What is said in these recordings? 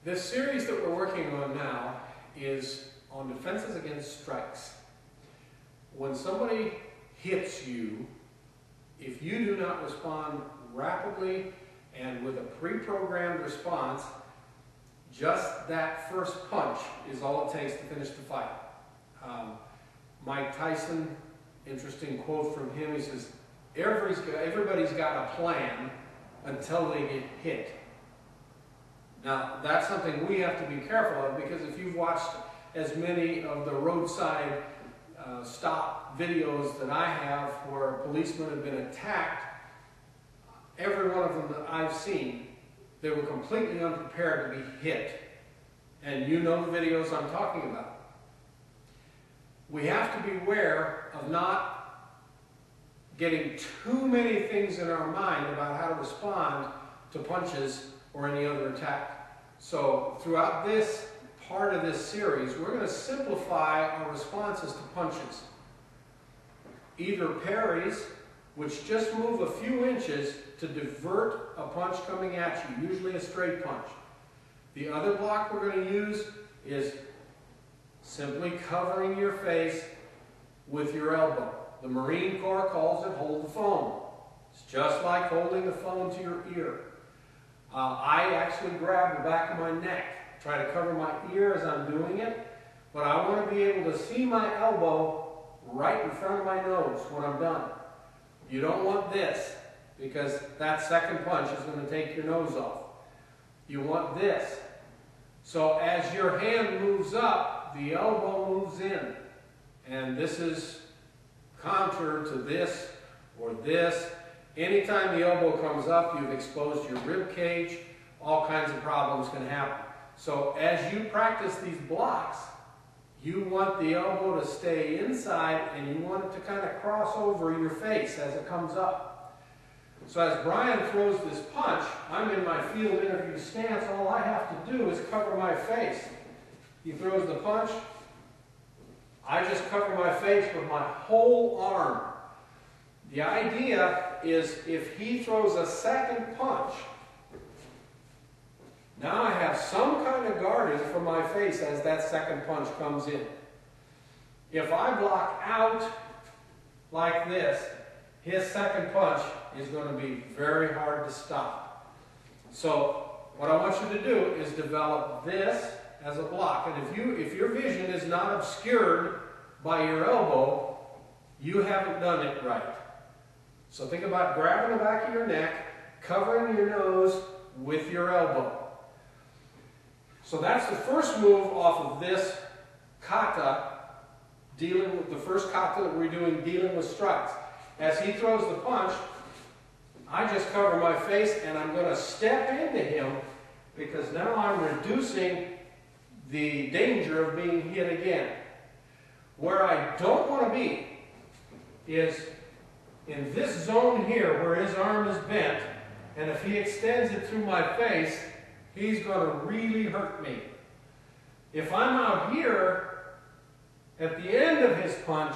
This series that we're working on now is on defenses against strikes. When somebody hits you, if you do not respond rapidly and with a pre-programmed response, just that first punch is all it takes to finish the fight. Mike Tyson, interesting quote from him, he says, everybody's got a plan until they get hit. Now, that's something we have to be careful of, because if you've watched as many of the roadside stop videos that I have where policemen have been attacked, every one of them that I've seen, they were completely unprepared to be hit. And you know the videos I'm talking about. We have to beware of not getting too many things in our mind about how to respond to punches or any other attack. So throughout this part of this series, we're going to simplify our responses to punches. Either parries, which just move a few inches to divert a punch coming at you, usually a straight punch. The other block we're going to use is simply covering your face with your elbow. The Marine Corps calls it hold the phone. It's just like holding the phone to your ear. I actually grab the back of my neck, try to cover my ear as I'm doing it, but I want to be able to see my elbow right in front of my nose when I'm done. You don't want this, because that second punch is going to take your nose off. You want this. So as your hand moves up, the elbow moves in. And this is counter to this or this. Anytime the elbow comes up, you've exposed your rib cage. All kinds of problems can happen. So as you practice these blocks, you want the elbow to stay inside and you want it to kind of cross over your face as it comes up. So as Brian throws this punch, I'm in my field interview stance. All I have to do is cover my face. He throws the punch. I just cover my face with my whole arm. The idea is if he throws a second punch, now I have some kind of guarding for my face as that second punch comes in. If I block out like this, his second punch is going to be very hard to stop. So what I want you to do is develop this as a block. And if your vision is not obscured by your elbow, you haven't done it right. So think about grabbing the back of your neck, covering your nose with your elbow. So that's the first move off of this kata, dealing with the first kata that we're doing, dealing with strikes. As he throws the punch, I just cover my face and I'm going to step into him, because now I'm reducing the danger of being hit again. Where I don't want to be is in this zone here where his arm is bent, and if he extends it through my face, he's going to really hurt me. If I'm out here at the end of his punch,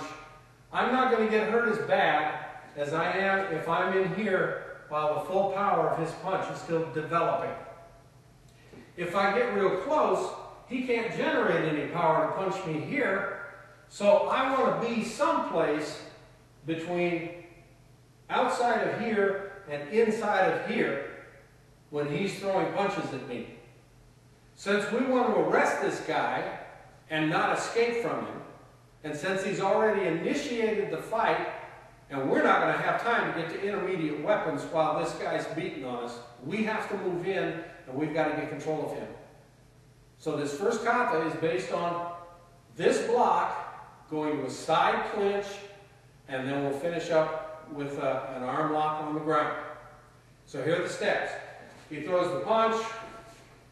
I'm not going to get hurt as bad as I am if I'm in here while the full power of his punch is still developing. If I get real close, he can't generate any power to punch me here, so I want to be someplace between outside of here and inside of here when he's throwing punches at me. Since we want to arrest this guy and not escape from him, and since he's already initiated the fight, and we're not going to have time to get to intermediate weapons while this guy's beating on us, we have to move in and we've got to get control of him. So this first kata is based on this block going to a side clinch, and then we'll finish up with an arm lock on the ground. So here are the steps. He throws the punch,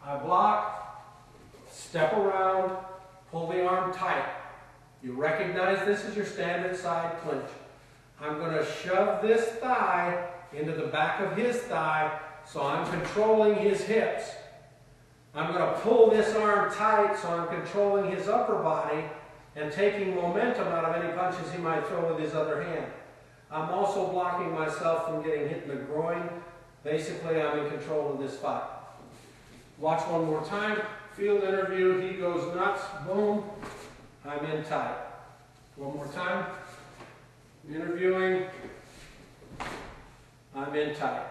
I block, step around, pull the arm tight. You recognize this as your standard side clinch. I'm going to shove this thigh into the back of his thigh, so I'm controlling his hips. I'm going to pull this arm tight, so I'm controlling his upper body and taking momentum out of any punches he might throw with his other hand. I'm also blocking myself from getting hit in the groin. Basically, I'm in control of this fight. Watch one more time. Field interview, he goes nuts, boom, I'm in tight. One more time. Interviewing, I'm in tight.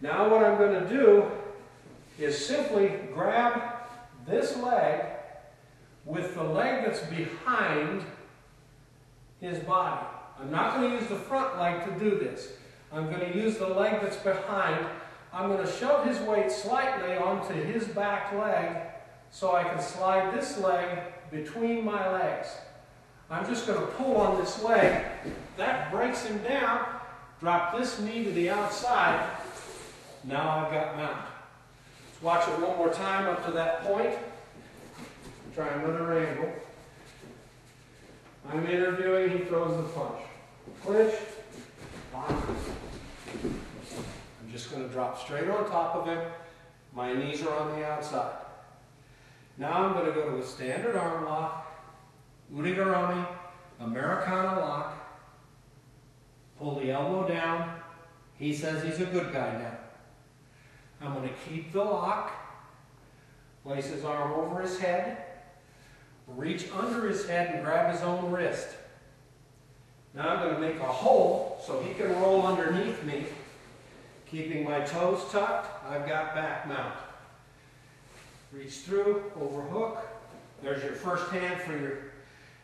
Now what I'm going to do is simply grab this leg with the leg that's behind his body. I'm not going to use the front leg to do this. I'm going to use the leg that's behind. I'm going to shove his weight slightly onto his back leg so I can slide this leg between my legs. I'm just going to pull on this leg. That breaks him down. Drop this knee to the outside. Now I've got mount. Let's watch it one more time up to that point. Try another angle. I'm interviewing, he throws the punch. Clinch, lock. I'm just going to drop straight on top of him. My knees are on the outside. Now I'm going to go to a standard arm lock, Udigarami, Americana lock. Pull the elbow down. He says he's a good guy now. I'm going to keep the lock, place his arm over his head, reach under his head and grab his own wrist. Now I'm going to make a hole so he can roll underneath me, keeping my toes tucked. I've got back mount. Reach through, overhook. There's your first hand for your,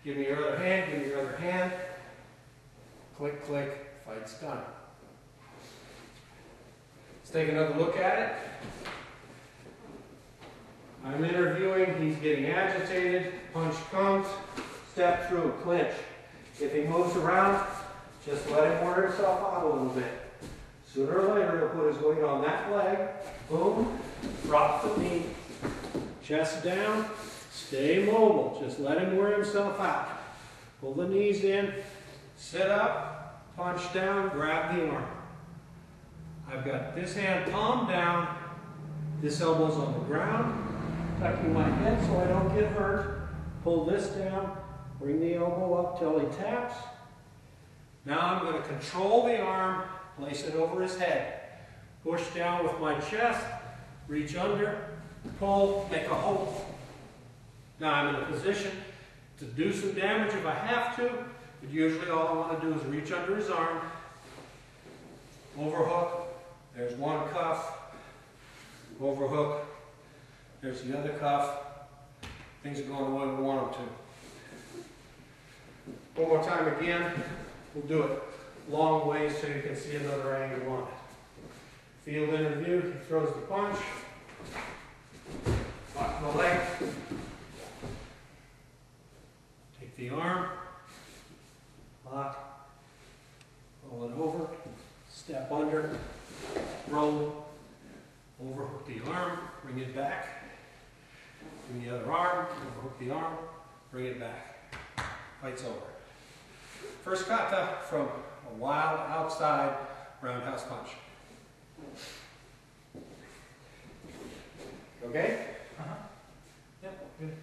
give me your other hand, give me your other hand. Click, click, fight's done. Let's take another look at it. I'm interviewing, he's getting agitated, punch comes, step through, clinch. If he moves around, just let him wear himself out a little bit. Sooner or later, he'll put his weight on that leg, boom, drop the knee, chest down, stay mobile, just let him wear himself out. Pull the knees in, sit up, punch down, grab the arm. I've got this hand palm down, this elbow's on the ground, tucking my head so I don't get hurt. Pull this down, bring the elbow up till he taps. Now I'm going to control the arm, place it over his head. Push down with my chest, reach under, pull, make a hole. Now I'm in a position to do some damage if I have to, but usually all I want to do is reach under his arm, overhook, there's one cuff, overhook, there's the other cuff. Things are going the way we want them to. One more time again, we'll do it long ways so you can see another angle on it. Field interview, he throws the punch, lock the leg, take the arm, lock, roll it over, step under, roll, overhook the arm, bring it back, bring the other arm, overhook the arm, bring it back. Fight's over. First kata from a wild outside roundhouse punch. Okay? Yep, good.